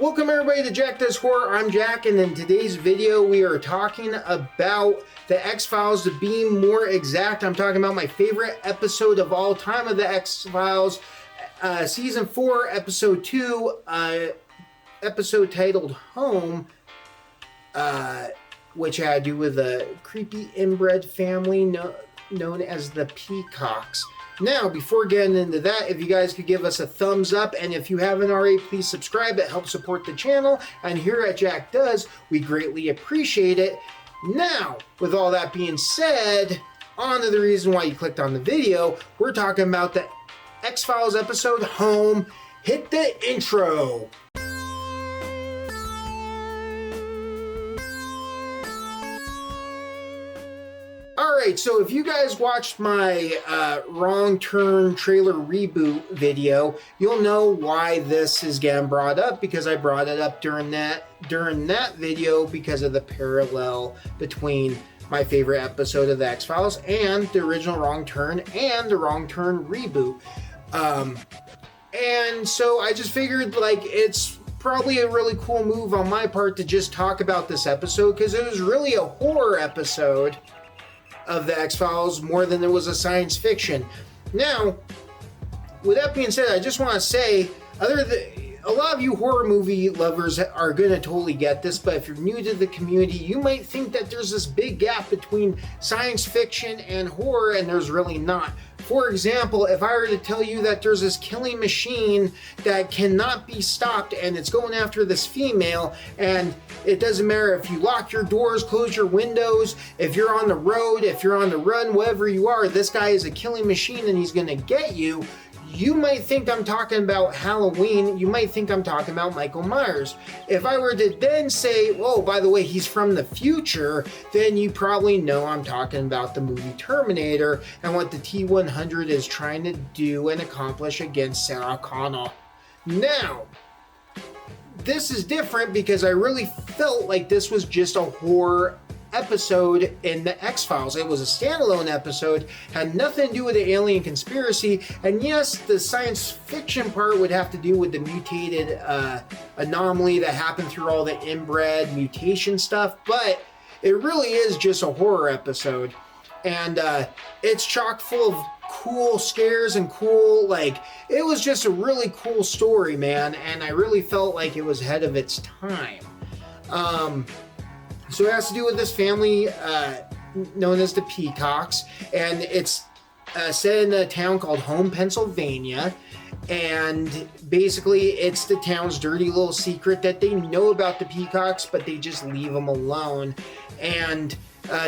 Welcome everybody to Jack Does Horror. I'm Jack, and in today's video we are talking about the X-Files. To be more exact, I'm talking about my favorite episode of all time of the X-Files, Season 4, Episode 2, episode titled Home, which had to do with a creepy inbred family known as the Peacocks. Now, before getting into that, if you guys could give us a thumbs up, and if you haven't already, please subscribe. It helps support the channel, and here at Jack Does, we greatly appreciate it. Now, with all that being said, on to the reason why you clicked on the video. We're talking about the X-Files episode Home. Hit the intro. Alright, so if you guys watched my Wrong Turn trailer reboot video, you'll know why this is getting brought up, because I brought it up during that video because of the parallel between my favorite episode of the X-Files and the original Wrong Turn and the Wrong Turn reboot. And so I just figured, like, it's probably a really cool move on my part to just talk about this episode, because it was really a horror episode of the X-Files more than it was a science fiction. Now, with that being said, I just want to say, a lot of you horror movie lovers are going to totally get this, but if you're new to the community, you might think that there's this big gap between science fiction and horror, and there's really not. For example, if I were to tell you that there's this killing machine that cannot be stopped and it's going after this female, and it doesn't matter if you lock your doors, close your windows, if you're on the road, if you're on the run, wherever you are, this guy is a killing machine and he's going to get you. You might think I'm talking about Halloween. You might think I'm talking about Michael Myers. If I were to then say, oh, by the way, he's from the future, then you probably know I'm talking about the movie Terminator and what the T-100 is trying to do and accomplish against Sarah Connor. Now, this is different because I really felt like this was just a horror episode in the X-Files. It was a standalone episode, had nothing to do with the alien conspiracy, and yes, the science fiction part would have to do with the mutated anomaly that happened through all the inbred mutation stuff, but it really is just a horror episode, and it's chock full of cool scares and cool, like, it was just a really cool story, man, and I really felt like it was ahead of its time. So it has to do with this family known as the Peacocks, and it's set in a town called Home, Pennsylvania, and basically it's the town's dirty little secret that they know about the Peacocks, but they just leave them alone. And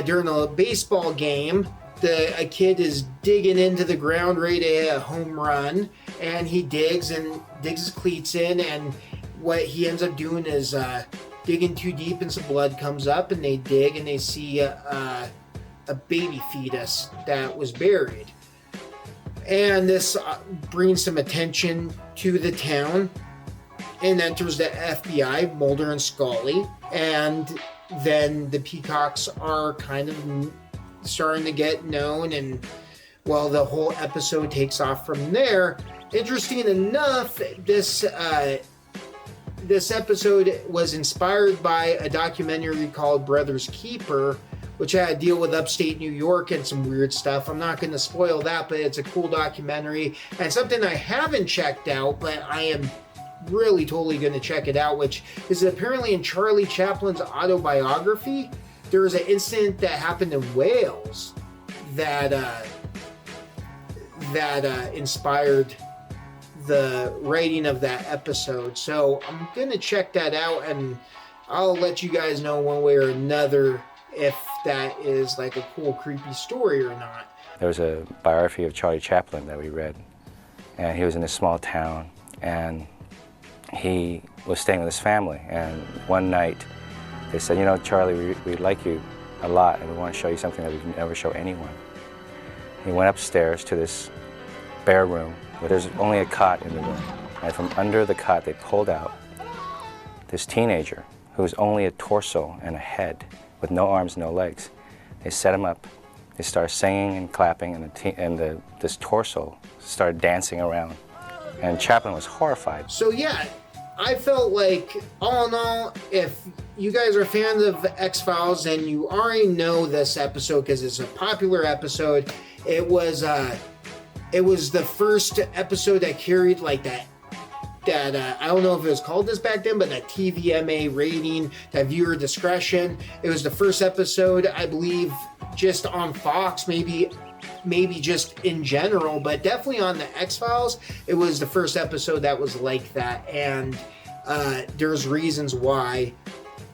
during a baseball game, a kid is digging into the ground ready to hit a home run, and he digs his cleats in, and what he ends up doing is digging too deep and some blood comes up, and they dig and they see a baby fetus that was buried. And this brings some attention to the town, and enters the FBI, Mulder and Scully, and then the Peacocks are kind of starting to get known, and well, the whole episode takes off from there. Interesting enough, this episode was inspired by a documentary called Brothers Keeper, which had to deal with upstate New York and some weird stuff. I'm not going to spoil that, but it's a cool documentary and something I haven't checked out, but I am really totally going to check it out, which is apparently in Charlie Chaplin's autobiography. There was an incident that happened in Wales that inspired the writing of that episode. So I'm gonna check that out, and I'll let you guys know one way or another if that is like a cool creepy story or not. There was a biography of Charlie Chaplin that we read, and he was in a small town, and he was staying with his family, and one night they said, you know, Charlie, we like you a lot, and we want to show you something that we can never show anyone. He went upstairs to this bare room, but there's only a cot in the room. And from under the cot, they pulled out this teenager who was only a torso and a head with no arms, no legs. They set him up. They started singing and clapping, and this torso started dancing around. And Chaplin was horrified. So yeah, I felt like, all in all, if you guys are fans of X-Files and you already know this episode because it's a popular episode, it was the first episode that carried like that I don't know if it was called this back then, but that TVMA rating, that viewer discretion. It was the first episode, I believe, just on Fox, maybe just in general, but definitely on the X-Files. It was the first episode that was like that, and there's reasons why.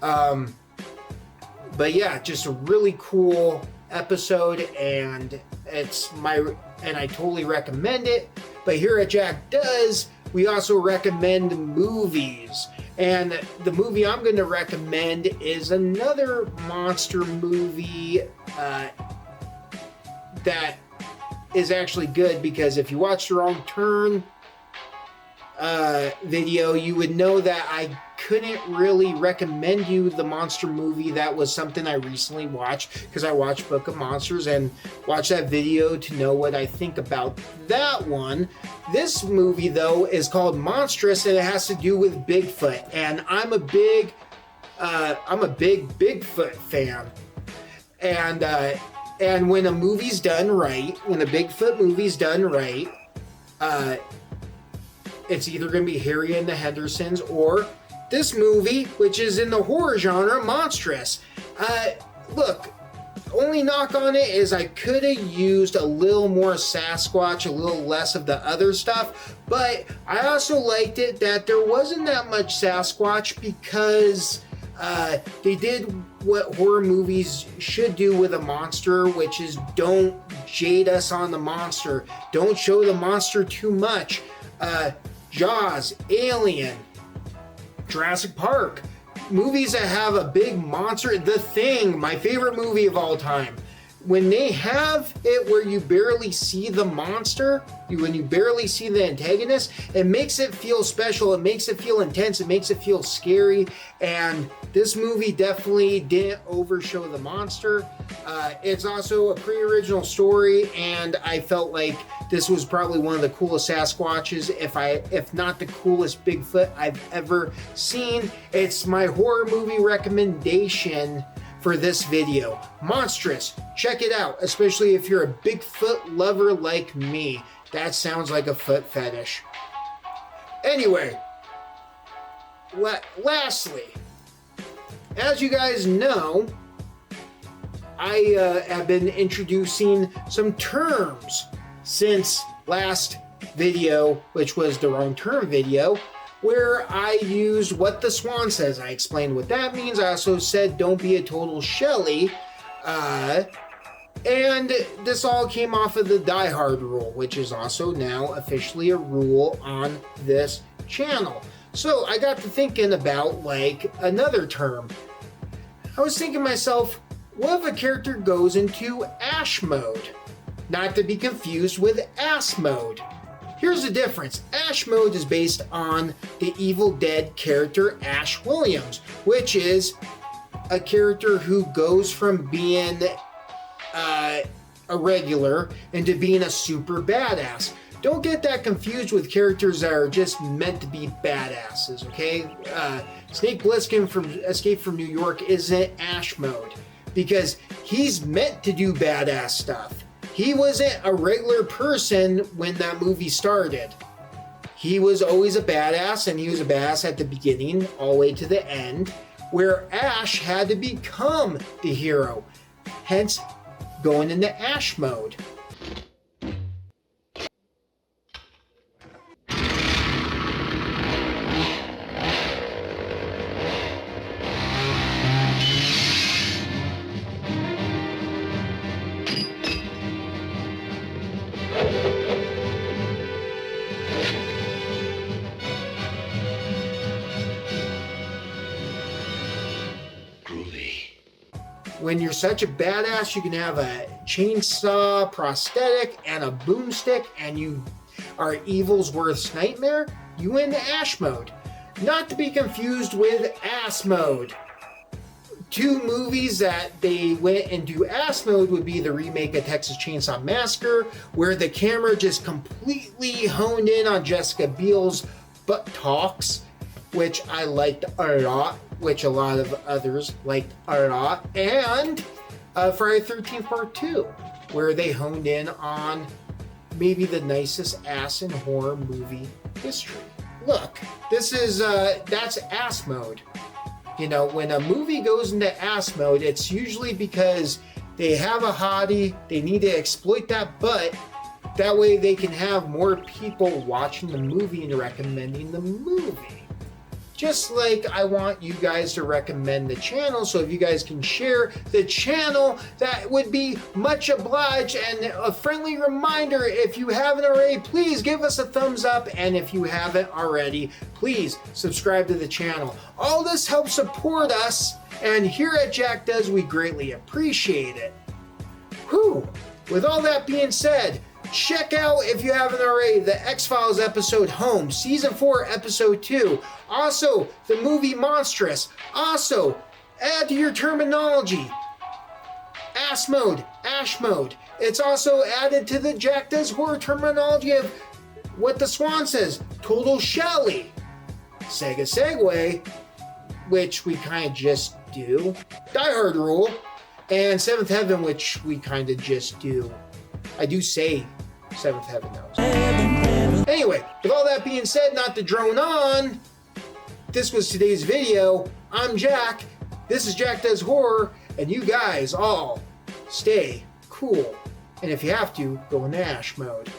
But yeah, just a really cool episode, and I totally recommend it. But here at Jack Does, we also recommend movies. And the movie I'm going to recommend is another monster movie that is actually good, because if you watch the Wrong Turn video, you would know that I couldn't really recommend you the monster movie. That was something I recently watched because I watched Book of Monsters and watched that video to know what I think about that one. This movie, though, is called Monstrous, and it has to do with Bigfoot, and I'm a big Bigfoot fan. And when a movie's done right, when a Bigfoot movie's done right, it's either going to be Harry and the Hendersons or this movie, which is in the horror genre, Monstrous. Look, only knock on it is I could have used a little more Sasquatch, a little less of the other stuff, but I also liked it that there wasn't that much Sasquatch, because they did what horror movies should do with a monster, which is don't jade us on the monster. Don't show the monster too much. Jaws, Alien, Jurassic Park, movies that have a big monster. The Thing, my favorite movie of all time. When they have it where you barely see the monster, when you barely see the antagonist, it makes it feel special, it makes it feel intense, it makes it feel scary, and this movie definitely didn't overshow the monster. It's also a pretty original story, and I felt like this was probably one of the coolest Sasquatches, if not the coolest Bigfoot I've ever seen. It's my horror movie recommendation for this video. Monstrous, check it out, especially if you're a Bigfoot lover like me. That sounds like a foot fetish. Anyway, lastly, as you guys know, I have been introducing some terms since last video, which was the Wrong Turn video, where I used what the Swan says. I explained what that means. I also said don't be a total Shelley. And this all came off of the Die Hard rule, which is also now officially a rule on this channel. So I got to thinking about like another term. I was thinking to myself, what if a character goes into Ash mode? Not to be confused with ass mode. Here's the difference. Ash mode is based on the Evil Dead character Ash Williams, which is a character who goes from being a regular into being a super badass. Don't get that confused with characters that are just meant to be badasses, okay? Snake Plissken from Escape from New York isn't Ash mode because he's meant to do badass stuff. He wasn't a regular person when that movie started. He was always a badass, and he was a badass at the beginning all the way to the end, where Ash had to become the hero, hence going into Ash mode. When you're such a badass, you can have a chainsaw prosthetic and a boomstick, and you are evil's worst nightmare, you win Ash mode. Not to be confused with ass mode. Two movies that they went into ass mode would be the remake of Texas Chainsaw Massacre, where the camera just completely honed in on Jessica Biel's butt talks, which I liked a lot, which a lot of others liked a lot, and Friday the 13th Part 2, where they honed in on maybe the nicest ass in horror movie history. Look, this is, that's ass mode. You know, when a movie goes into ass mode, it's usually because they have a hottie, they need to exploit that butt, that way they can have more people watching the movie and recommending the movie. Just like I want you guys to recommend the channel, so if you guys can share the channel, that would be much obliged. And a friendly reminder, if you haven't already, please give us a thumbs up. And if you haven't already, please subscribe to the channel. All this helps support us, and here at Jack Does, we greatly appreciate it. Whew! With all that being said, check out, if you haven't already, the X-Files episode Home, Season 4, Episode 2. Also, the movie Monstrous. Also, add to your terminology, ass mode, ash mode. It's also added to the Jack Does Horror terminology of what the Swan says, Total Shelley. Sega Segway, which we kind of just do. Die Hard Rule. And Seventh Heaven, which we kind of just do. I do say Seventh Heaven knows. Anyway, with all that being said, not to drone on, this was today's video. I'm Jack. This is Jack Does Horror, and you guys all stay cool. And if you have to, go in ash mode.